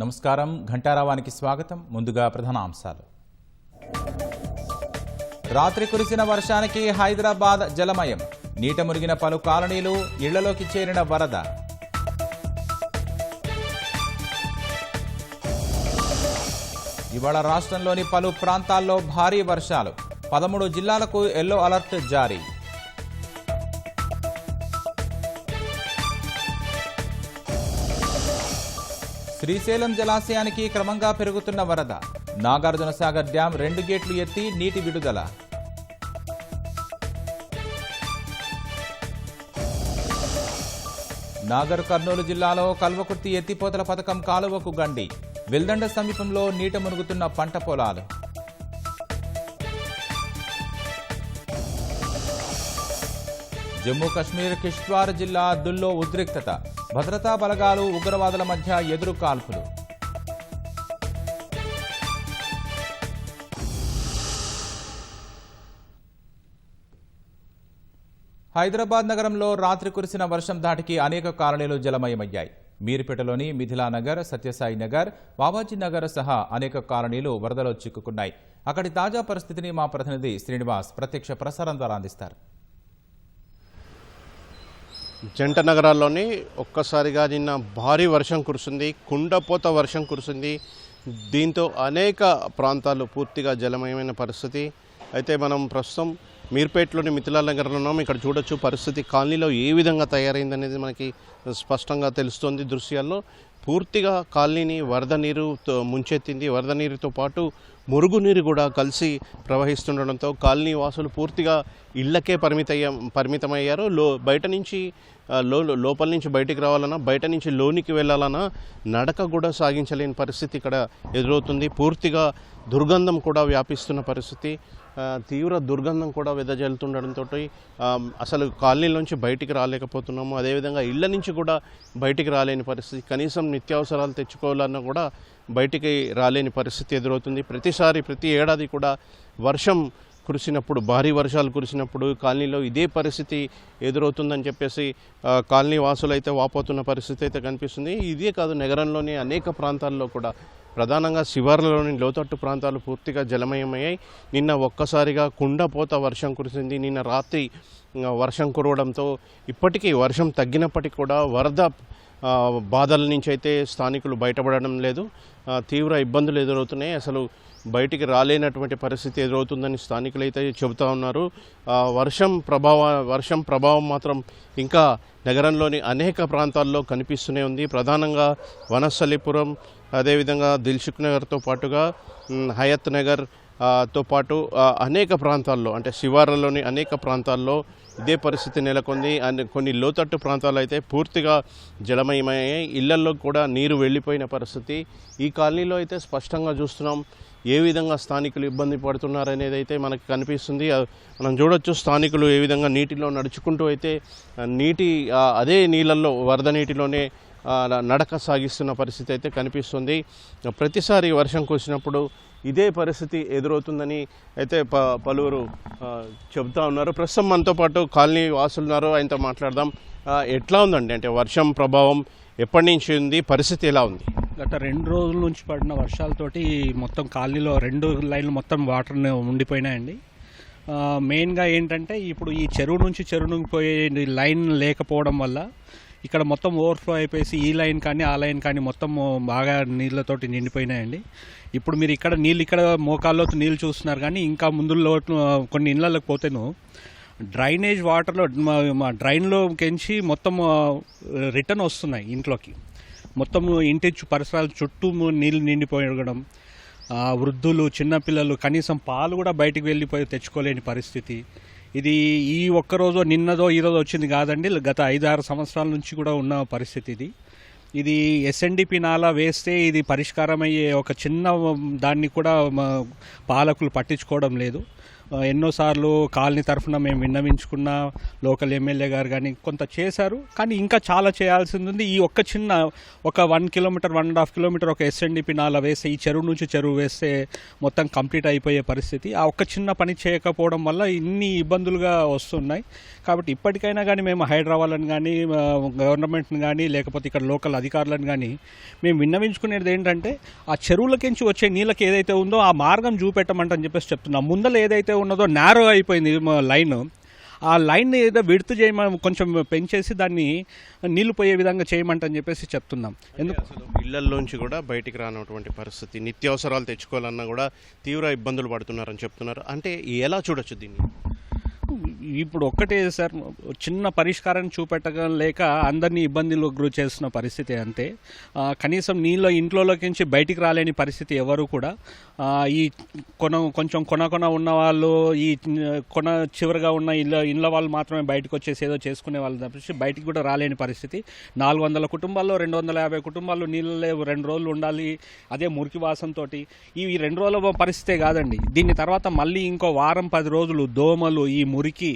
నమస్కారం ఘంటారావానికి స్వాగతం. ముందుగా ప్రధాన అంశాలు. రాత్రి కురిసిన వర్షానికి హైదరాబాద్ జలమయం. నీట మునిగిన పలు కాలనీలు, ఇళ్లలోకి చేరిన వరద. ఇవాళ రాష్ట్రంలోని పలు ప్రాంతాల్లో భారీ వర్షాలు. 13 జిల్లాలకు ఎల్లో అలర్ట్ జారీ. శ్రీశైలం జలాశయానికి క్రమంగా పెరుగుతున్న వరద. నాగార్జునసాగర్ డ్యాం 2 గేట్లు ఎత్తి నీటి విడుదల. నాగర్ కర్నూలు జిల్లాలో కల్వకుర్తి ఎత్తిపోతల పథకం కాలువకు గండి. వెల్దండ సమీపంలో నీట మునుగుతున్న పంట పొలాలు. జమ్మూ కశ్మీర్ కిష్త్వార్ జిల్లా దుల్లో ఉద్రిక్తత. భద్రతా బలగాలు, ఉగ్రవాదుల మధ్య ఎదురు కాల్పులు. హైదరాబాద్ నగరంలో రాత్రి కురిసిన వర్షం ధాటికి అనేక కాలనీలు జలమయమయ్యాయి. మీర్పేటలోని మిథిలానగర్, సత్యసాయి నగర్, బాబాజీ నగర్ సహా అనేక కాలనీలు వరదలో చిక్కుకున్నాయి. అక్కడి తాజా పరిస్థితిని మా ప్రతినిధి శ్రీనివాస్ ప్రత్యక్ష ప్రసారం ద్వారా అందిస్తారు. జంట నగరాల్లోని ఒక్కసారిగా నిన్న భారీ వర్షం కురిసింది, కుండపోత వర్షం కురిసింది. దీంతో అనేక ప్రాంతాలు పూర్తిగా జలమయమైన పరిస్థితి. అయితే మనం ప్రస్తుతం మీర్పేటలోని మిథిలాల్ నగర్లో ఉన్నాం. ఇక్కడ చూడొచ్చు పరిస్థితి కాలనీలో ఏ విధంగా తయారైందనేది మనకి స్పష్టంగా తెలుస్తోంది. దృశ్యాల్లో పూర్తిగా కాలనీని వరద నీరు ముంచెత్తింది. వరద నీరుతో పాటు మురుగునీరు కూడా కలిసి ప్రవహిస్తుండడంతో కాలనీ వాసులు పూర్తిగా ఇళ్లకే పరిమితమయ్యారు. బయట నుంచి లోపల నుంచి బయటికి రావాలన్నా, బయట నుంచి లోనికి వెళ్ళాలన్నా నడక కూడా సాగించలేని పరిస్థితి ఇక్కడ ఎదురవుతుంది. పూర్తిగా దుర్గంధం కూడా వ్యాపిస్తున్న పరిస్థితి. తీవ్ర దుర్గంధం కూడా వెదజల్లుతుండడంతో అసలు కాలనీలోంచి బయటికి రాలేకపోతున్నాము. అదేవిధంగా ఇళ్ల నుంచి కూడా బయటికి రాలేని పరిస్థితి. కనీసం నిత్యావసరాలు తెచ్చుకోవాలన్నా కూడా బయటికి రాలేని పరిస్థితి ఎదురవుతుంది. ప్రతి ఏడాది కూడా వర్షం కురిసినప్పుడు, భారీ వర్షాలు కురిసినప్పుడు కాలనీలో ఇదే పరిస్థితి ఎదురవుతుందని చెప్పేసి కాలనీ వాసులు అయితే వాపోతున్న పరిస్థితి అయితే కనిపిస్తుంది. ఇదే కాదు, నగరంలోని అనేక ప్రాంతాల్లో కూడా ప్రధానంగా శివార్లలోని లోతట్టు ప్రాంతాలు పూర్తిగా జలమయమయ్యాయి. నిన్న ఒక్కసారిగా కుండపోత వర్షం కురిసింది. నిన్న రాత్రి వర్షం కురవడంతో ఇప్పటికీ వర్షం తగ్గినప్పటికీ కూడా వరద బాధల నుంచి అయితే స్థానికులు బయటపడడం లేదు. తీవ్ర ఇబ్బందులు ఎదురవుతున్నాయి. అసలు బయటికి రాలేనటువంటి పరిస్థితి ఎదురవుతుందని స్థానికులు అయితే చెబుతూ ఉన్నారు. వర్షం ప్రభావం మాత్రం ఇంకా నగరంలోని అనేక ప్రాంతాల్లో కనిపిస్తూనే ఉంది. ప్రధానంగా వనస్థలిపురం, అదేవిధంగా దిల్సుఖ్ నగర్తో పాటుగా హయత్ నగర్ తో పాటు అనేక ప్రాంతాల్లో, అంటే శివార్లలోని అనేక ప్రాంతాల్లో ఇదే పరిస్థితి నెలకొంది. కొన్ని లోతట్టు ప్రాంతాలు అయితే పూర్తిగా జలమయమయ్యాయి. ఇళ్లల్లో కూడా నీరు వెళ్ళిపోయిన పరిస్థితి. ఈ కాలనీలో అయితే స్పష్టంగా చూస్తున్నాం ఏ విధంగా స్థానికులు ఇబ్బంది పడుతున్నారనేది అయితే మనకు కనిపిస్తుంది. మనం చూడొచ్చు స్థానికులు ఏ విధంగా నీటిలో నడుచుకుంటూ అయితే అదే నీళ్ళల్లో, వరద నీటిలోనే నడక సాగిస్తున్న పరిస్థితి అయితే కనిపిస్తుంది. ప్రతిసారి వర్షం కురిసినప్పుడు ఇదే పరిస్థితి ఎదురవుతుందని అయితే పలువురు చెబుతూ ఉన్నారు. ప్రస్తుతం మనతో పాటు కాలనీ వాసులు ఉన్నారు, ఆయనతో మాట్లాడదాం. ఎట్లా ఉందండి, అంటే వర్షం ప్రభావం ఎప్పటి నుంచి ఉంది, పరిస్థితి ఎలా ఉంది? గత 2 రోజుల నుంచి పడిన వర్షాలతోటి మొత్తం కాలనీలో 2 లైన్లు మొత్తం వాటర్ ఉండిపోయినాయండి. మెయిన్గా ఏంటంటే ఇప్పుడు ఈ చెరువుకి పోయే లైన్ లేకపోవడం వల్ల ఇక్కడ మొత్తం ఓవర్ఫ్లో అయిపోయి ఈ లైన్ కానీ ఆ లైన్ కానీ మొత్తం బాగా నీళ్ళతోటి నిండిపోయినాయండి. ఇప్పుడు మీరు ఇక్కడ మోకాల్లో నీళ్ళు చూస్తున్నారు, కానీ ఇంకా ముందులో కొన్ని ఇళ్ళకి పోతేను డ్రైనేజ్ వాటర్లో మా డ్రైన్లోకించి మొత్తం రిటర్న్ వస్తున్నాయి ఇంట్లోకి. మొత్తం ఇంటి పరిసరాల చుట్టూ నీళ్ళు నిండిపోయడం, వృద్ధులు, చిన్నపిల్లలు కనీసం పాలు కూడా బయటికి వెళ్ళిపోయి తెచ్చుకోలేని పరిస్థితి. ఇది ఈ ఒక్కరోజు, నిన్నదో ఈరోజు వచ్చింది కాదండి, గత 5-6 సంవత్సరాల నుంచి కూడా ఉన్న పరిస్థితి ఇది. ఎస్ఎన్డిపి నాలా వేస్తే ఇది పరిష్కారం అయ్యే ఒక చిన్న దాన్ని కూడా పాలకులు పట్టించుకోవడం లేదు. ఎన్నోసార్లు కాలనీ తరఫున మేము విన్నవించుకున్న లోకల్ ఎమ్మెల్యే గారు కానీ కొంత చేశారు, కానీ ఇంకా చాలా చేయాల్సింది ఉంది. ఈ ఒక్క చిన్న ఒక 1 కిలోమీటర్ 1.5 కిలోమీటర్ ఒక ఎస్ఎన్డిపి నాలా వేస్తే, ఈ చెరువు నుంచి చెరువు వేస్తే మొత్తం కంప్లీట్ అయిపోయే పరిస్థితి. ఆ ఒక్క చిన్న పని చేయకపోవడం వల్ల ఇన్ని ఇబ్బందులుగా వస్తున్నాయి. కాబట్టి ఇప్పటికైనా కానీ మేము హైదరాబాద్ని కానీ గవర్నమెంట్ని కానీ లేకపోతే ఇక్కడ లోకల్ అధికారులను కానీ మేము విన్నవించుకునేది ఏంటంటే, ఆ చెరువులకించి వచ్చే నీళ్ళకి ఏదైతే ఉందో ఆ మార్గం చూపెట్టమంటని చెప్పేసి చెప్తున్నాం. ముందర ఏదైతే ఉన్నదో నేరో అయిపోయింది లైన్, ఆ లైన్ ఏదో విడుతు చేయమని కొంచెం పెంచేసి దాన్ని నీళ్లు పోయే విధంగా చేయమంటని చెప్పేసి చెప్తున్నాం. ఎందుకు ఇళ్లల్లోంచి కూడా బయటికి రానటువంటి పరిస్థితి, నిత్యావసరాలు తెచ్చుకోవాలన్నా కూడా తీవ్ర ఇబ్బందులు పడుతున్నారని చెప్తున్నారు. అంటే ఎలా చూడొచ్చు దీన్ని? ఇప్పుడు ఒక్కటే సార్, చిన్న పరిష్కారం చూపెట్టలేక అందరినీ ఇబ్బందులు గురి చేస్తున్న పరిస్థితి అంతే. కనీసం నీళ్ళ ఇంట్లోకి బయటికి రాలేని పరిస్థితి ఎవరు కూడా. ఈ కొంచెం కొన ఉన్న వాళ్ళు, ఈ కొన చివరిగా ఉన్న ఇళ్ళ వాళ్ళు మాత్రమే బయటకు వచ్చేసి ఏదో చేసుకునే వాళ్ళు తప్పించి బయటికి కూడా రాలేని పరిస్థితి. 400 కుటుంబాల్లో 250 కుటుంబాలు నీళ్ళలో 2 రోజులు ఉండాలి, అదే మురికి వాసంతో. ఈ 2 రోజుల పరిస్థితే కాదండి, దీని తర్వాత మళ్ళీ ఇంకో వారం 10 రోజులు దోమలు, ఈ మురికి,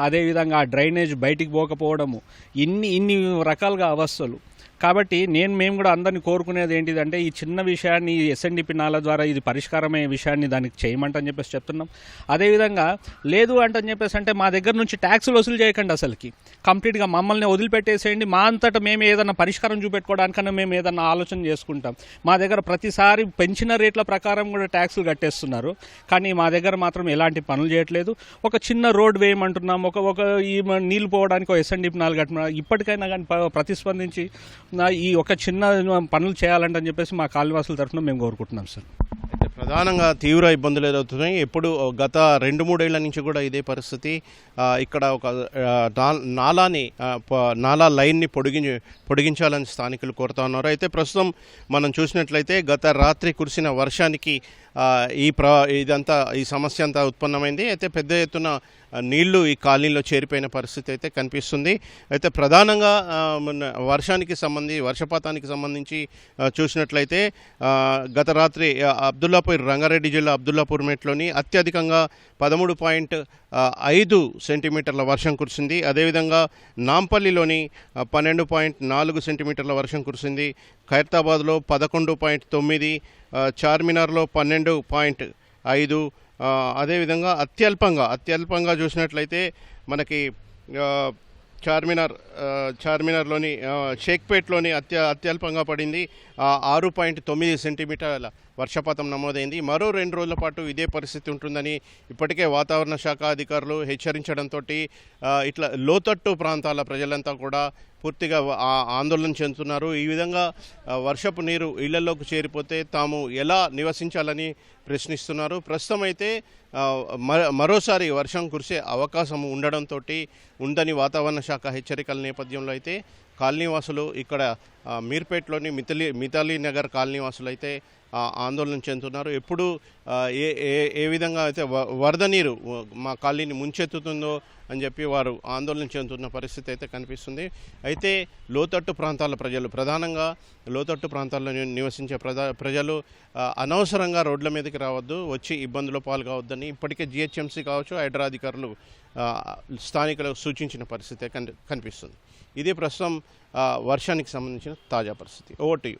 అదేవిధంగా డ్రైనేజ్ బయటికి పోకపోవడము, ఇన్ని రకాలుగా అవస్థలు. కాబట్టి మేము కూడా అందరినీ కోరుకునేది ఏంటిదంటే, ఈ చిన్న విషయాన్ని ఎస్ఎన్డిపి నాల ద్వారా ఇది పరిష్కారమయ్యే విషయాన్ని దానికి చేయమంటని చెప్పేసి చెప్తున్నాం. అదేవిధంగా లేదు అంటని చెప్పేసి అంటే మా దగ్గర నుంచి ట్యాక్సులు వసూలు చేయకండి, అసలుకి కంప్లీట్గా మమ్మల్ని వదిలిపెట్టేసేయండి. మా అంతటా మేము ఏదైనా పరిష్కారం చూపెట్టుకోవడానికన్నా మేము ఏదైనా ఆలోచన చేసుకుంటాం. మా దగ్గర ప్రతిసారి పెంచిన రేట్ల ప్రకారం కూడా ట్యాక్సులు కట్టేస్తున్నారు, కానీ మా దగ్గర మాత్రం ఎలాంటి పనులు చేయట్లేదు. ఒక చిన్న రోడ్ వేయమంటున్నాం, ఒక ఈ నీళ్ళు పోవడానికి ఎస్ఎన్డిపి నాలు కట్టడం. ఇప్పటికైనా కానీ ప్రతిస్పందించి ఈ ఒక చిన్న పనులు చేయాలంటని చెప్పేసి మా కాలనీవాసుల తరఫున మేము కోరుకుంటున్నాం సార్. అయితే ప్రధానంగా తీవ్ర ఇబ్బందులు ఎదురవుతున్నాయి. ఎప్పుడు గత 2-3 ఏళ్ల నుంచి కూడా ఇదే పరిస్థితి. ఇక్కడ ఒక నాలా లైన్ని పొడిగించాలని స్థానికులు కోరుతా ఉన్నారు. అయితే ప్రస్తుతం మనం చూసినట్లయితే గత రాత్రి కురిసిన వర్షానికి ఈ సమస్య అంతా ఉత్పన్నమైంది. అయితే పెద్ద ఎత్తున నీళ్లు ఈ కాలనీలో చేరిపోయిన పరిస్థితి అయితే కనిపిస్తుంది. అయితే ప్రధానంగా వర్షపాతానికి సంబంధించి చూసినట్లయితే గత రాత్రి అబ్దుల్లాపూర్, రంగారెడ్డి జిల్లా అబ్దుల్లాపూర్ మెట్లోని అత్యధికంగా 13.5 సెంటీమీటర్ల వర్షం కురిసింది. అదేవిధంగా నాంపల్లిలోని 12.4 సెంటీమీటర్ల వర్షం కురిసింది. ఖైరతాబాద్లో 11.9, చార్మినార్లో 12.5. అదేవిధంగా అత్యల్పంగా చూసినట్లయితే మనకి చార్మినార్లోని షేక్పేట్లోని అత్యల్పంగా పడింది. 6.9 సెంటీమీటర్ల వర్షపాతం నమోదైంది. మరో 2 రోజుల పాటు ఇదే పరిస్థితి ఉంటుందని ఇప్పటికే వాతావరణ శాఖ అధికారులు హెచ్చరించడంతో ఇట్లా లోతట్టు ప్రాంతాల ప్రజలంతా కూడా పూర్తిగా ఆందోళన చెందుతున్నారు. ఈ విధంగా వర్షపు నీరు ఇళ్లలోకి చేరిపోతే తాము ఎలా నివసించాలని ప్రశ్నిస్తున్నారు. ప్రస్తుతం అయితే మరోసారి వర్షం కురిసే అవకాశం ఉందని వాతావరణ శాఖ హెచ్చరికల నేపథ్యంలో అయితే కాలనీవాసులు ఇక్కడ మీర్పేట్లోని మితాలీ నగర్ కాలనీవాసులు అయితే ఆందోళన చెందుతున్నారు. ఎప్పుడు ఏ విధంగా అయితే వరద నీరు మా కాలనీని ముంచెత్తుతుందో అని చెప్పి వారు ఆందోళన చెందుతున్న పరిస్థితి అయితే కనిపిస్తుంది. అయితే లోతట్టు ప్రాంతాల ప్రధానంగా లోతట్టు ప్రాంతాల్లో నివసించే ప్రజలు అనవసరంగా రోడ్ల మీదకి రావద్దు, వచ్చి ఇబ్బందుల పాలు కావద్దని ఇప్పటికే జిహెచ్ఎంసీ కావచ్చు, హైడ్రా అధికారులు స్థానికులకు సూచించిన పరిస్థితి కనిపిస్తుంది. ఇది ప్రస్తుతం వర్షానికి సంబంధించిన తాజా పరిస్థితి. Over to you.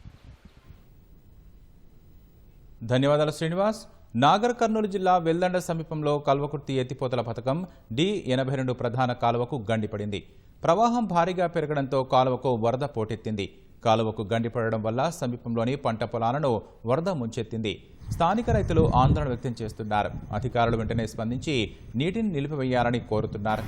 ధన్యవాదాలు శ్రీనివాస్. నాగర్ కర్నూలు జిల్లా వెల్దండ సమీపంలో కల్వకుర్తి ఎత్తిపోతల పథకం D82 ప్రధాన కాలువకు గండిపడింది. ప్రవాహం భారీగా పెరగడంతో కాలువకు వరద పోటెత్తింది. కాలువకు గండిపడడం వల్ల సమీపంలోని పంట పొలాలను వరద ముంచెత్తింది. స్థానిక రైతులు ఆందోళన వ్యక్తం చేస్తున్నారు. అధికారులు వెంటనే స్పందించి నీటిని నిలిపివేయాలని కోరుతున్నారు.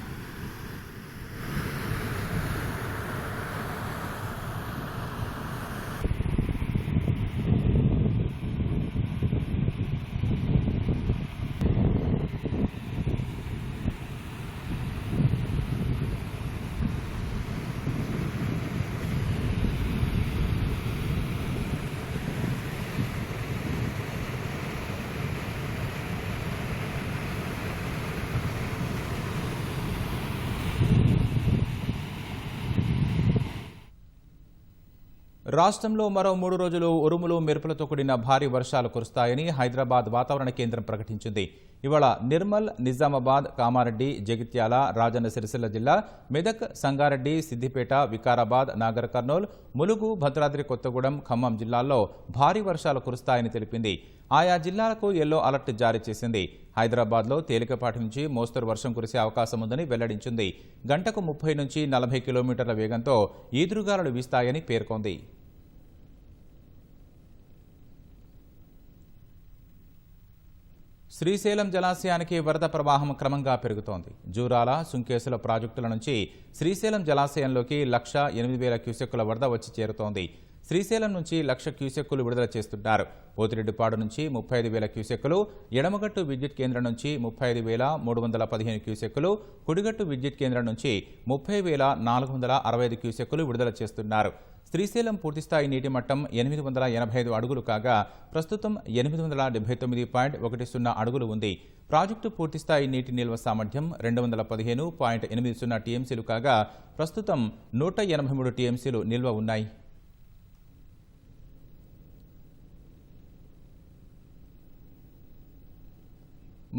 రాష్ట్రంలో మరో 3 రోజులు ఉరుములు మెరుపులతో కూడిన భారీ వర్షాలు కురుస్తాయని హైదరాబాద్ వాతావరణ కేంద్రం ప్రకటించింది. ఇవాళ నిర్మల్, నిజామాబాద్, కామారెడ్డి, జగిత్యాల, రాజన్న సిరిసిల్ల జిల్లా, మెదక్, సంగారెడ్డి, సిద్దిపేట, వికారాబాద్, నాగర్ కర్నూల్, ములుగు, భద్రాద్రి కొత్తగూడెం, ఖమ్మం జిల్లాల్లో భారీ వర్షాలు కురుస్తాయని తెలిపింది. ఆయా జిల్లాలకు యెల్లో అలర్ట్ జారీ చేసింది. హైదరాబాద్లో తేలికపాటి నుంచి మోస్తరు వర్షం కురిసే అవకాశం ఉందని వెల్లడించింది. గంటకు 30 నుంచి 40 కిలోమీటర్ల వేగంతో ఈదురుగాలులు వీస్తాయని పేర్కొంది. శ్రీశైలం జలాశయానికి వరద ప్రవాహం క్రమంగా పెరుగుతోంది. జూరాల, సుంకేసుల ప్రాజెక్టుల నుంచి శ్రీశైలం జలాశయంలోకి 1,08,000 క్యూసెక్కుల వరద వచ్చి చేరుతోంది. శ్రీశైలం నుంచి 1,00,000 క్యూసెక్కులు విడుదల చేస్తున్నారు. పోతిరెడ్డిపాడు నుంచి 35,000 క్యూసెక్కులు, ఎడమగట్టు విద్యుత్ కేంద్రం నుంచి 35,315 క్యూసెక్కులు, కుడిగట్టు విద్యుత్ కేంద్రం నుంచి 30,465 క్యూసెక్కులు విడుదల చేస్తున్నారు. శ్రీశైలం పూర్తిస్థాయి నీటి మట్టం 885 అడుగులు కాగా ప్రస్తుతం 879.10 అడుగులు ఉంది. ప్రాజెక్టు పూర్తిస్థాయి నీటి నిల్వ సామర్థ్యం 215.80 టీఎంసీలు కాగా ప్రస్తుతం 183 టీఎంసీలు నిల్వ ఉన్నాయి.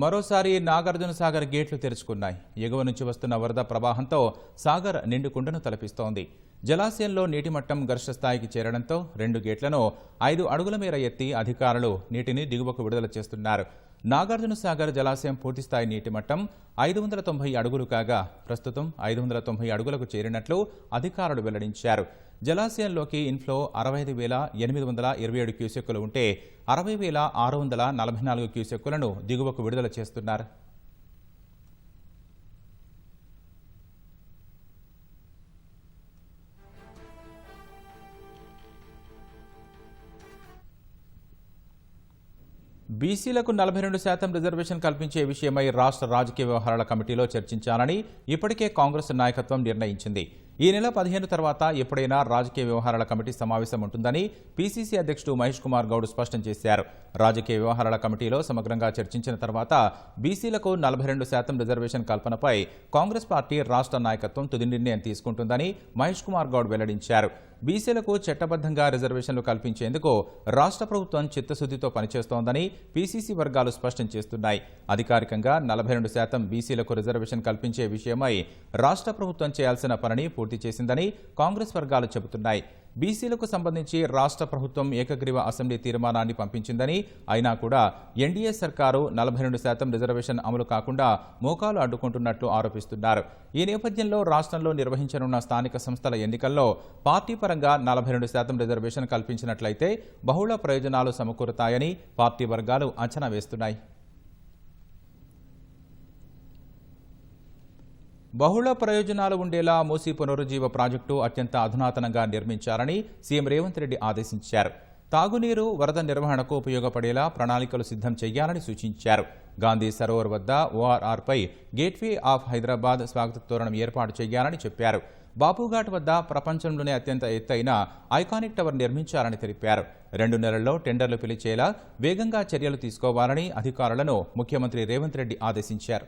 మరోసారి నాగార్జున సాగర్ గేట్లు తెరుచుకున్నాయి. ఎగువ నుంచి వస్తున్న వరద ప్రవాహంతో సాగర్ నిండుకుండను తలపిస్తోంది. జలాశయంలో నీటి మట్టం గరిష్ట స్థాయికి చేరడంతో 2 గేట్లను 5 అడుగుల మేర ఎత్తి అధికారులు నీటిని దిగువకు విడుదల చేస్తున్నారు. నాగార్జున సాగర్ జలాశయం పూర్తిస్థాయి నీటి మట్టం 590 అడుగులు కాగా ప్రస్తుతం 590 అడుగులకు చేరినట్లు అధికారులు వెల్లడించారు. జలాశయంలోకి ఇన్ఫ్లో 65,827 క్యూసెక్కులు ఉంటే 60,644 క్యూసెక్కులను దిగువకు విడుదల చేస్తున్నారు. బీసీలకు 42% రిజర్వేషన్ కల్పించే విషయమై రాష్ట్ర రాజకీయ వ్యవహారాల కమిటీలో చర్చించాలని ఇప్పటికే కాంగ్రెస్ నాయకత్వం నిర్ణయించింది. ఈ నెల 15 తర్వాత ఎప్పుడైనా రాజకీయ వ్యవహారాల కమిటీ సమావేశం ఉంటుందని పీసీసీ అధ్యక్షుడు మహేష్ కుమార్ గౌడ్ స్పష్టం చేశారు. రాజకీయ వ్యవహారాల కమిటీలో సమగ్రంగా చర్చించిన తర్వాత బీసీలకు 42% రిజర్వేషన్ కల్పనపై కాంగ్రెస్ పార్టీ రాష్ట్ర నాయకత్వం తుది నిర్ణయం తీసుకుంటుందని మహేష్ కుమార్ గౌడ్ వెల్లడించారు. బీసీలకు చట్టబద్ధంగా రిజర్వేషన్లు కల్పించేందుకు రాష్ట్ర ప్రభుత్వం చిత్తశుద్ధితో పనిచేస్తోందని పీసీసీ వర్గాలు స్పష్టం చేస్తున్నాయి. అధికారికంగా 42% బీసీలకు రిజర్వేషన్ కల్పించే విషయమై రాష్ట్ర ప్రభుత్వం చేయాల్సిన పనిని పూర్తి చేసిందని కాంగ్రెస్ వర్గాలు చెబుతున్నాయి. బీసీలకు సంబంధించి రాష్ట్ర ప్రభుత్వం ఏకగ్రీవ అసెంబ్లీ తీర్మానాన్ని పంపించిందని, అయినా కూడా ఎన్డీఏ సర్కారు 42% రిజర్వేషన్ అమలు కాకుండా మోకాలు అడ్డుకుంటున్నట్లు ఆరోపిస్తున్నారు. ఈ నేపథ్యంలో రాష్ట్రంలో నిర్వహించనున్న స్థానిక సంస్థల ఎన్నికల్లో పార్టీ పరంగా 42% రిజర్వేషన్ కల్పించినట్లయితే బహుళ ప్రయోజనాలు సమకూరుతాయని పార్టీ వర్గాలు అంచనా వేస్తున్నాయి. బహుళ ప్రయోజనాలు ఉండేలా మూసీ పునరుజ్జీవ ప్రాజెక్టు అత్యంత అధునాతనంగా నిర్మించాలని సీఎం రేవంత్ రెడ్డి ఆదేశించారు. తాగునీరు, వరద నిర్వహణకు ఉపయోగపడేలా ప్రణాళికలు సిద్ధం చేయాలని సూచించారు. గాంధీ సరోవర్ వద్ద ఓఆర్ఆర్పై గేట్వే ఆఫ్ హైదరాబాద్ స్వాగత తోరణం ఏర్పాటు చేయాలని చెప్పారు. బాపుఘాట్ వద్ద ప్రపంచంలోనే అత్యంత ఎత్తైన ఐకానిక్ టవర్ నిర్మించాలని తెలిపారు. 2 నెలల్లో టెండర్లు పిలిచేలా వేగంగా చర్యలు తీసుకోవాలని అధికారులను ముఖ్యమంత్రి రేవంత్ రెడ్డి ఆదేశించారు.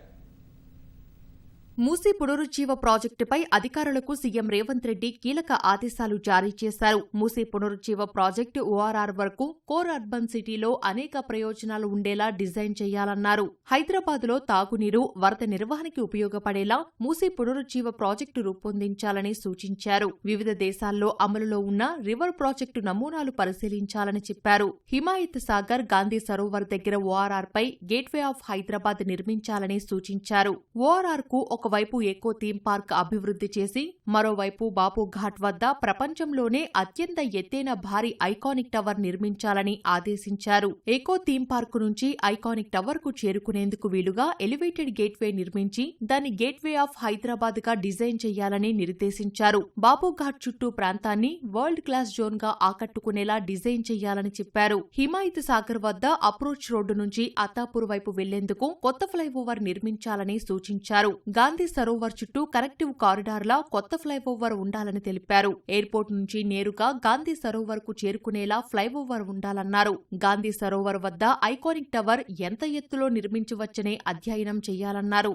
మూసీ పునరుజ్జీవ ప్రాజెక్టుపై అధికారులకు సీఎం రేవంత్ రెడ్డి కీలక ఆదేశాలు జారీ చేశారు. మూసీ పునరుజ్జీవ ప్రాజెక్టు ఓఆర్ఆర్ వరకు కోర్ అర్బన్ సిటీలో అనేక ప్రయోజనాలు ఉండేలా డిజైన్ చేయాలన్నారు. హైదరాబాద్లో తాగునీరు, వరద నిర్వహణకి ఉపయోగపడేలా మూసీ పునరుజ్జీవ ప్రాజెక్టు రూపొందించాలని సూచించారు. వివిధ దేశాల్లో అమలులో ఉన్న రివర్ ప్రాజెక్టు నమూనాలు పరిశీలించాలని చెప్పారు. హిమాయత్ సాగర్, గాంధీ సరోవర్ దగ్గర ఓఆర్ఆర్ పై గేట్వే ఆఫ్ హైదరాబాద్ నిర్మించాలని సూచించారు. ఓఆర్ఆర్ కు ఒకవైపు ఎకో థీమ్ పార్క్ అభివృద్ధి చేసి మరోవైపు బాపుఘాట్ వద్ద ప్రపంచంలోనే అత్యంత ఎత్తైన భారీ ఐకానిక్ టవర్ నిర్మించాలని ఆదేశించారు. ఎకో థీమ్ పార్క్ నుంచి ఐకానిక్ టవర్ కు చేరుకునేందుకు వీలుగా ఎలివేటెడ్ గేట్వే నిర్మించి దాన్ని గేట్వే ఆఫ్ హైదరాబాద్ గా డిజైన్ చేయాలని నిర్దేశించారు. బాపుఘాట్ చుట్టూ ప్రాంతాన్ని వరల్డ్ క్లాస్ జోన్ గా ఆకట్టుకునేలా డిజైన్ చేయాలని చెప్పారు. హిమాయత్ సాగర్ వద్ద అప్రోచ్ రోడ్డు నుంచి అత్తాపూర్ వైపు వెళ్లేందుకు కొత్త ఫ్లైఓవర్ నిర్మించాలని సూచించారు. గాంధీ సరోవర్ చుట్టూ కనెక్టివ్ కారిడార్లా కొత్త ఫ్లైఓవర్ ఉండాలని తెలిపారు. ఎయిర్పోర్ట్ నుంచి నేరుగా గాంధీ సరోవర్ కు చేరుకునేలా ఫ్లైఓవర్ ఉండాలన్నారు. గాంధీ సరోవర్ వద్ద ఐకానిక్ టవర్ ఎంత ఎత్తులో నిర్మించవచ్చనే అధ్యయనం చేయాలన్నారు.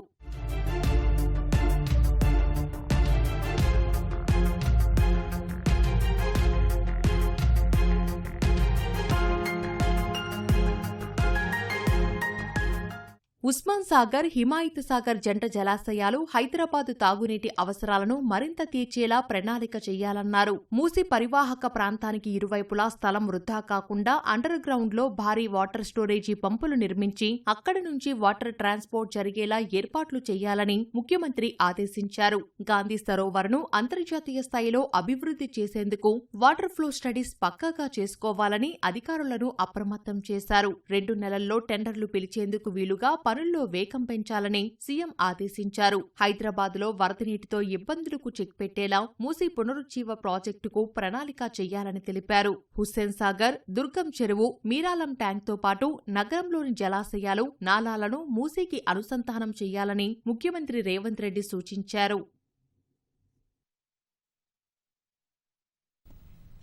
ఉస్మాన్ సాగర్, హిమాయత్ సాగర్ జంట జలాశయాలు హైదరాబాద్ తాగునీటి అవసరాలను మరింత తీర్చేలా ప్రణాళిక చేయాలన్నారు. మూసీ పరివాహక ప్రాంతానికి ఇరువైపులా స్థలం వృధా కాకుండా అండర్ గ్రౌండ్ లో భారీ వాటర్ స్టోరేజీ పంపులు నిర్మించి అక్కడి నుంచి వాటర్ ట్రాన్స్పోర్ట్ జరిగేలా ఏర్పాట్లు చేయాలని ముఖ్యమంత్రి ఆదేశించారు. గాంధీ సరోవర్ను అంతర్జాతీయ స్థాయిలో అభివృద్ధి చేసేందుకు వాటర్ ఫ్లో స్టడీస్ పక్కాగా చేసుకోవాలని అధికారులను అప్రమత్తం చేశారు. 2 నెలల్లో టెండర్లు పిలిచేందుకు వీలుగా పనుల్లో వేగం పెంచాలని సీఎం ఆదేశించారు. హైదరాబాద్లో వరద నీటితో ఇబ్బందులకు చెక్ పెట్టేలా మూసీ పునరుజ్జీవ ప్రాజెక్టుకు ప్రణాళిక చేయాలని తెలిపారు. హుస్సేన్ సాగర్, దుర్గం చెరువు, మీరాలం ట్యాంక్తో పాటు నగరంలోని జలాశయాలు, నాలాలను మూసీకి అనుసంధానం చేయాలని ముఖ్యమంత్రి రేవంత్ రెడ్డి సూచించారు.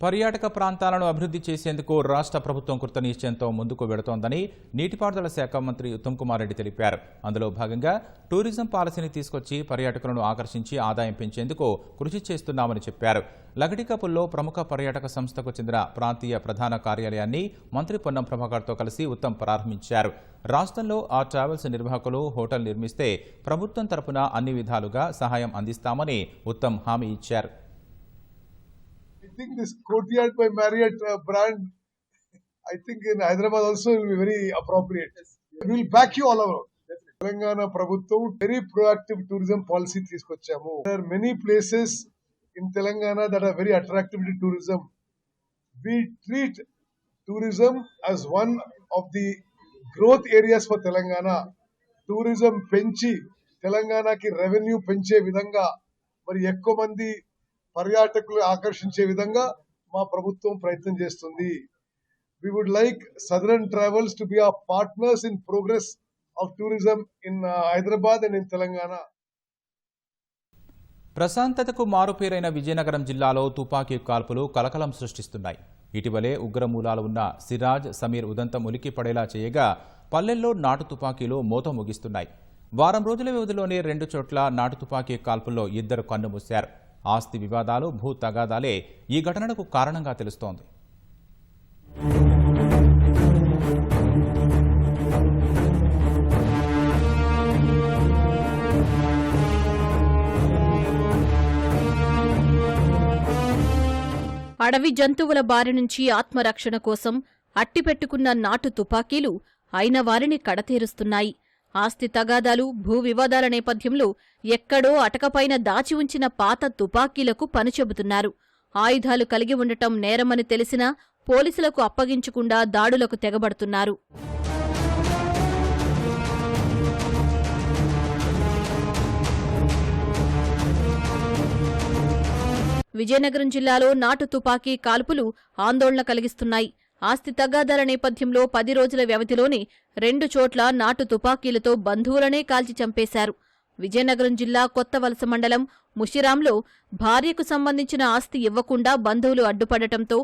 పర్యాటక ప్రాంతాలను అభివృద్ధి చేసేందుకు రాష్ట్ర ప్రభుత్వం కృతనిశ్చయంతో ముందుకు వెడుతోందని నీటిపారుదల శాఖ మంత్రి ఉత్తమ్ కుమార్ రెడ్డి తెలిపారు. అందులో భాగంగా టూరిజం పాలసీని తీసుకొచ్చి పర్యాటకులను ఆకర్షించి ఆదాయం పెంచేందుకు కృషి చేస్తున్నామని చెప్పారు. లగడికపుల్లో ప్రముఖ పర్యాటక సంస్థకు చెందిన ప్రాంతీయ ప్రధాన కార్యాలయాన్ని మంత్రి పొన్నం ప్రభాకర్తో కలిసి ఉత్తమ్ ప్రారంభించారు. రాష్ట్రంలో ఆ ట్రావెల్స్ నిర్వాహకులు హోటల్ నిర్మిస్తే ప్రభుత్వం తరపున అన్ని విధాలుగా సహాయం అందిస్తామని ఉత్తమ్ హామీ ఇచ్చారు. I think this Courtyard by Marriott brand, I think in Hyderabad also will be very appropriate. We will back you all over. Telangana Prabhutvam very proactive tourism policy తీసుకొచ్చాము. There are many places in Telangana that are very attractive to tourism. We treat tourism as one of the growth areas for Telangana. Tourism పెంచి తెలంగాణకి revenue పెంచే విధంగా మరి ఎక్కువ మంది పర్యాటకులు ఆకర్షించే విధంగా మా ప్రభుత్వం ప్రయత్నం చేస్తుంది. We would like Southern Travels to be our partners in progress of tourism in Hyderabad and in Telangana. ప్రశాంతతకు మారుపేరైన Vizianagaram జిల్లాలో తుపాకీ కాల్పులు కలకలం సృష్టిస్తున్నాయి. ఇటీవలే ఉగ్రమూలాలు ఉన్న సిరాజ్, సమీర్ ఉదంతం ఉలికి పడేలా చేయగా పల్లెల్లో నాటు తుపాకీలు మోత ముగిస్తున్నాయి. వారం రోజుల వ్యవధిలోనే 2 చోట్ల నాటు తుపాకీ కాల్పుల్లో 2 కన్నుమూశారు. ఆస్తి వివాదాలు, భూ తగాదాలే ఈ ఘటనకు కారణంగా తెలుస్తోంది. అడవి జంతువుల బారి నుంచి ఆత్మరక్షణ కోసం అట్టిపెట్టుకున్న నాటు తుపాకీలు అయిన వారిని కడతేరుస్తున్నాయి. ఆస్తి తగాదాలు, భూ వివాదాల నేపథ్యంలో ఎక్కడో అటకపైన దాచి ఉంచిన పాత తుపాకీలకు పని చెబుతున్నారు. ఆయుధాలు కలిగి ఉండటం నేరమని తెలిసినా పోలీసులకు అప్పగించకుండా దాడులకు తెగబడుతున్నారు. విజయనగరం జిల్లాలో నాటు తుపాకీ కాల్పులు ఆందోళన కలిగిస్తున్నాయి. ఆస్తి తగాదాల నేపథ్యంలో 10 రోజుల వ్యవధిలోనే 2 చోట్ల నాటు తుపాకీలతో బంధువులనే కాల్చి చంపేశారు. విజయనగరం జిల్లా కొత్తవలస మండలం ముషిరాంలో భార్యకు సంబంధించిన ఆస్తి ఇవ్వకుండా బంధువులు అడ్డుపడటంతో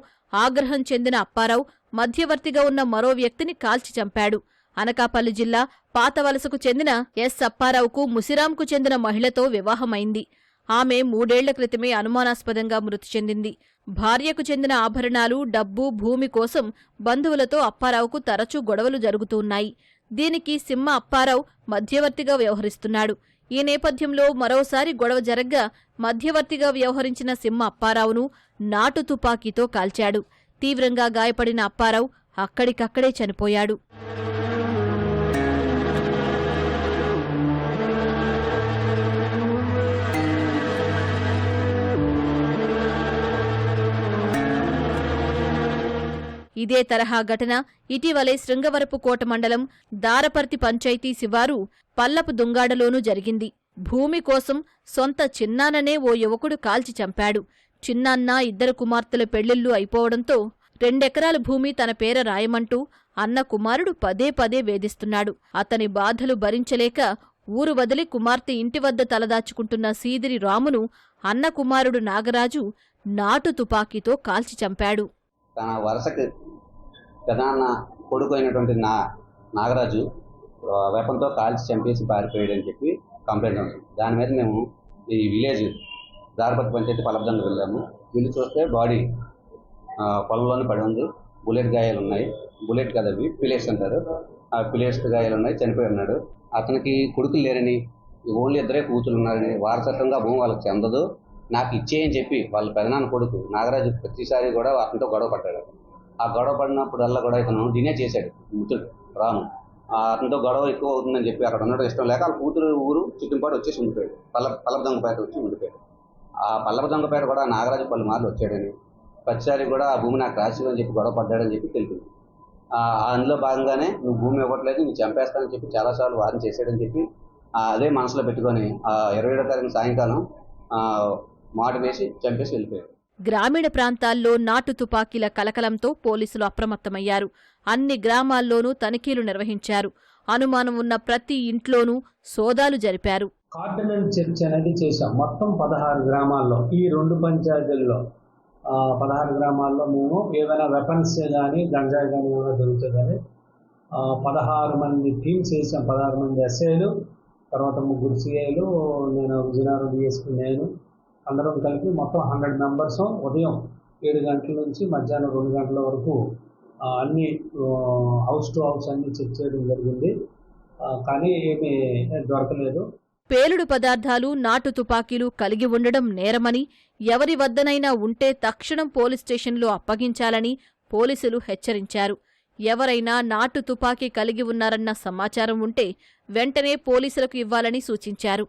ఆగ్రహం చెందిన అప్పారావు మధ్యవర్తిగా ఉన్న మరో వ్యక్తిని కాల్చి చంపాడు. అనకాపల్లి జిల్లా పాతవలసకు చెందిన ఎస్ అప్పారావుకు ముసిరాంకు చెందిన మహిళతో వివాహమైంది. ఆమె 3 ఏళ్ల క్రితమే అనుమానాస్పదంగా మృతి చెందింది. భార్యకు చెందిన ఆభరణాలు, డబ్బు, భూమి కోసం బంధువులతో అప్పారావుకు తరచూ గొడవలు జరుగుతున్నాయి. దీనికి సింహ అప్పారావు మధ్యవర్తిగా వ్యవహరిస్తున్నాడు. ఈ నేపథ్యంలో మరోసారి గొడవ జరగ్గా మధ్యవర్తిగా వ్యవహరించిన సింహ అప్పారావును నాటు తుపాకీతో కాల్చాడు. తీవ్రంగా గాయపడిన అప్పారావు అక్కడికక్కడే చనిపోయాడు. ఇదే తరహా ఘటన ఇటీవలే శృంగవరపుకోట మండలం దారపర్తి పంచాయతీ శివారు పల్లపు దుంగాడలోనూ జరిగింది. భూమి కోసం సొంత చిన్నాన్ననే ఓ యువకుడు కాల్చి చంపాడు. చిన్నాన్న 2 కుమార్తెల పెళ్లిళ్లు అయిపోవడంతో 2 ఎకరాల భూమి తన పేర రాయమంటూ అన్న కుమారుడు పదే పదే వేధిస్తున్నాడు. అతని బాధలు భరించలేక ఊరు వదిలి కుమార్తె ఇంటి వద్ద తలదాచుకుంటున్న సీదిరి రామును అన్న కుమారుడు నాగరాజు నాటు తుపాకీతో కాల్చి చంపాడు. తన వరుసకి ప్రధాన కొడుకు అయినటువంటి నాగరాజు వెపన్తో కాల్చి చంపేసి పారిపోయాడని చెప్పి కంప్లైంట్ ఉంది. దాని మీద మేము ఈ విలేజ్ దారపతి పంచాయతీ పలపదండ వెళ్ళాము. వెళ్ళి చూస్తే బాడీ పొలంలోనే పడి ఉంది. బుల్లెట్ గాయాలు ఉన్నాయి. బుల్లెట్ కదా అవి పిలేస్ అంటారు. పిలేస్ట్గా ఇలా ఉన్నాయి, చనిపోయి ఉన్నాడు. అతనికి కొడుకులు లేరని, ఓన్లీ 2 కూతురు ఉన్నారని, వారసత్వంగా భూమి వాళ్ళకి చెందదు, నాకు ఇచ్చేయని చెప్పి వాళ్ళ పెదనాన్న కొడుకు నాగరాజు ప్రతిసారి కూడా అతనితో గొడవ పడ్డాడు. ఆ గొడవ పడినప్పుడల్లా కూడా ఇతను డినే చేశాడు, మిత్రుడు రాము. అతనితో గొడవ ఎక్కువ అవుతుందని చెప్పి అక్కడ ఉండడం ఇష్టం లేక వాళ్ళ కూతురు ఊరు చుట్టుపాటు వచ్చేసి ఉండిపోయాడు. పల్లపదొంగపేట వచ్చి ఉండిపోయాడు. ఆ పల్లపదొంగపేట కూడా నాగరాజు పలు మార్లు వచ్చాడని, ప్రతిసారి కూడా ఆ భూమి నాకు రాసి అని చెప్పి గొడవ పడ్డాడని చెప్పి తెలిపింది. అందులో భాగంగానే నువ్వు భూమి ఇవ్వట్లేదు, నువ్వు చంపేస్తానని చెప్పి చాలాసార్లు వాదన చేశాడని చెప్పి అదే మనసులో పెట్టుకొని 27వ తారీఖు సాయంకాలం మాట వేసి చంపేసి వెళ్ళిపోయాడు. గ్రామీణ ప్రాంతాల్లో నాటు తుపాకీల కలకలంతో పోలీసులు అప్రమత్తమయ్యారు. అన్ని గ్రామాల్లోనూ తనిఖీలు నిర్వహించారు. అనుమానం ఉన్న ప్రతి ఇంట్లోనూ సోదాలు జరిపారు. కార్డినల్ చర్చ అనేది చేశాం. మొత్తం 16 గ్రామాల్లో, ఈ 2 పంచాయతీల్లో 16 గ్రామాల్లో మేము ఏదైనా వెపన్స్ కానీ గంజాయి కానీ ఏమైనా దొరుకుతుందని 16 మంది టీమ్స్ వేసాం. 16 మంది ఎస్ఐలు, తర్వాత 3 సిఐలు, నేను విజయనగరం డిఎస్పీ, నేను అందరం కలిపి మొత్తం 100 మెంబర్స్ ఉదయం 7 గంటల నుంచి మధ్యాహ్నం 2 గంటల వరకు అన్ని హౌస్ టు హౌస్ అన్ని చెక్ చేయడం జరిగింది. కానీ ఏమీ దొరకలేదు. పేలుడు పదార్థాలు, నాటు తుపాకీలు కలిగి ఉండడం నేరమని, ఎవరి వద్దనైనా ఉంటే తక్షణం పోలీస్ స్టేషన్లో అప్పగించాలని పోలీసులు హెచ్చరించారు. ఎవరైనా నాటు తుపాకీ కలిగి ఉన్నారన్న సమాచారం ఉంటే వెంటనే పోలీసులకు ఇవ్వాలని సూచించారు.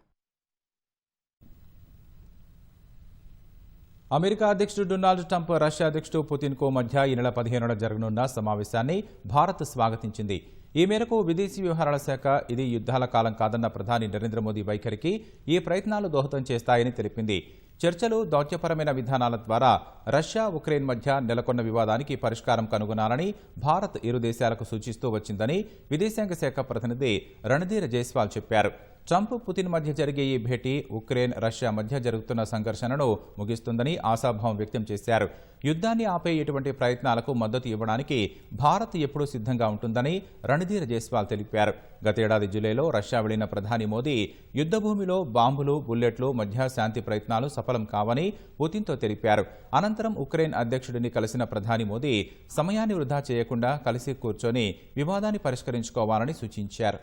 అమెరికా అధ్యక్షుడు డొనాల్డ్ ట్రంప్, రష్యా అధ్యక్షుడు పుతిన్కు మధ్య ఈ నెల 15న జరగనున్న సమావేశాన్ని భారత్ స్వాగతించింది. ఈ మేరకు విదేశీ వ్యవహారాల శాఖ ఇది యుద్ధాల కాలం కాదన్న ప్రధాని నరేంద్ర మోదీ వైఖరికి ఈ ప్రయత్నాలు దోహదం చేస్తాయని తెలిపింది. చర్చలు, దౌత్యపరమైన విధానాల ద్వారా రష్యా, ఉక్రెయిన్ మధ్య నెలకొన్న వివాదానికి పరిష్కారం కనుగొనాలని భారత్ ఇరు దేశాలకు సూచిస్తూ వచ్చిందని విదేశాంగ శాఖ ప్రతినిధి రణధీర్ జైస్వాల్ చెప్పారు. ట్రంప్, పుతిన్ మధ్య జరిగే ఈ భేటీ ఉక్రెయిన్, రష్యా మధ్య జరుగుతున్న సంఘర్షణను ముగిస్తుందని ఆశాభావం వ్యక్తం చేశారు. యుద్ధాన్ని ఆపే ఎటువంటి ప్రయత్నాలకు మద్దతు ఇవ్వడానికి భారత్ ఎప్పుడూ సిద్ధంగా ఉంటుందని రణధీర్ జైస్వాల్ తెలిపారు. గతేడాది జూలైలో రష్యా వెళ్లిన ప్రధాని మోదీ యుద్ధభూమిలో బాంబులు, బుల్లెట్లు మధ్య శాంతి ప్రయత్నాలు సఫలం కావని పుతిన్తో తెలిపారు. అనంతరం ఉక్రెయిన్ అధ్యక్షుడిని కలిసిన ప్రధాని మోదీ సమయాన్ని వృధా చేయకుండా కలిసి కూర్చొని వివాదాన్ని పరిష్కరించుకోవాలని సూచించారు.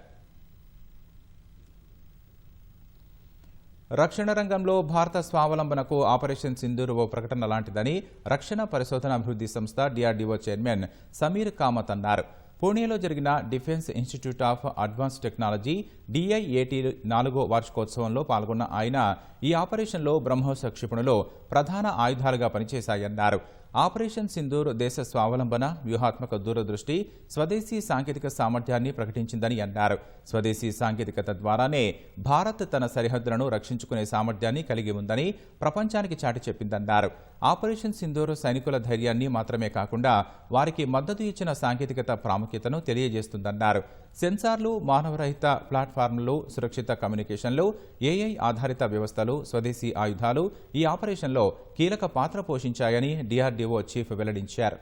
రక్షణ రంగంలో భారత స్వావలంబనకు ఆపరేషన్ సింధూర్ ఓ ప్రకటన లాంటిదని రక్షణ పరిశోధన అభివృద్ధి సంస్థ DRDO చైర్మన్ సమీర్ కామత్ అన్నారు. పూణేలో జరిగిన defence institute of advance technology DIAT 4వ వార్షికోత్సవంలో పాల్గొన్న ఆయన ఈ ఆపరేషన్లో బ్రహ్మోస్ క్షిపణులు ప్రధాన ఆయుధాలుగా పనిచేశాయన్నారు. ఆపరేషన్ సింధూర్ దేశ స్వావలంబన, వ్యూహాత్మక దూరదృష్టి, స్వదేశీ సాంకేతిక సామర్థ్యాన్ని ప్రకటించిందని అన్నారు. స్వదేశీ సాంకేతికత ద్వారానే భారత్ తన సరిహద్దులను రక్షించుకునే సామర్థ్యాన్ని కలిగి ఉందని ప్రపంచానికి చాటి చెప్పిందన్నారు. ఆపరేషన్ సింధూర్ సైనికుల ధైర్యాన్ని మాత్రమే కాకుండా వారికి మద్దతు ఇచ్చిన సాంకేతికత ప్రాముఖ్యతను తెలియజేస్తుందన్నారు. సెన్సార్లు, మానవరహిత ప్లాట్ఫామ్లు, సురక్షిత కమ్యూనికేషన్లు, AI ఆధారిత వ్యవస్థలు, స్వదేశీ ఆయుధాలు ఈ ఆపరేషన్లో కీలక పాత్ర పోషించాయని DRDO చీఫ్ వెల్లడించారు.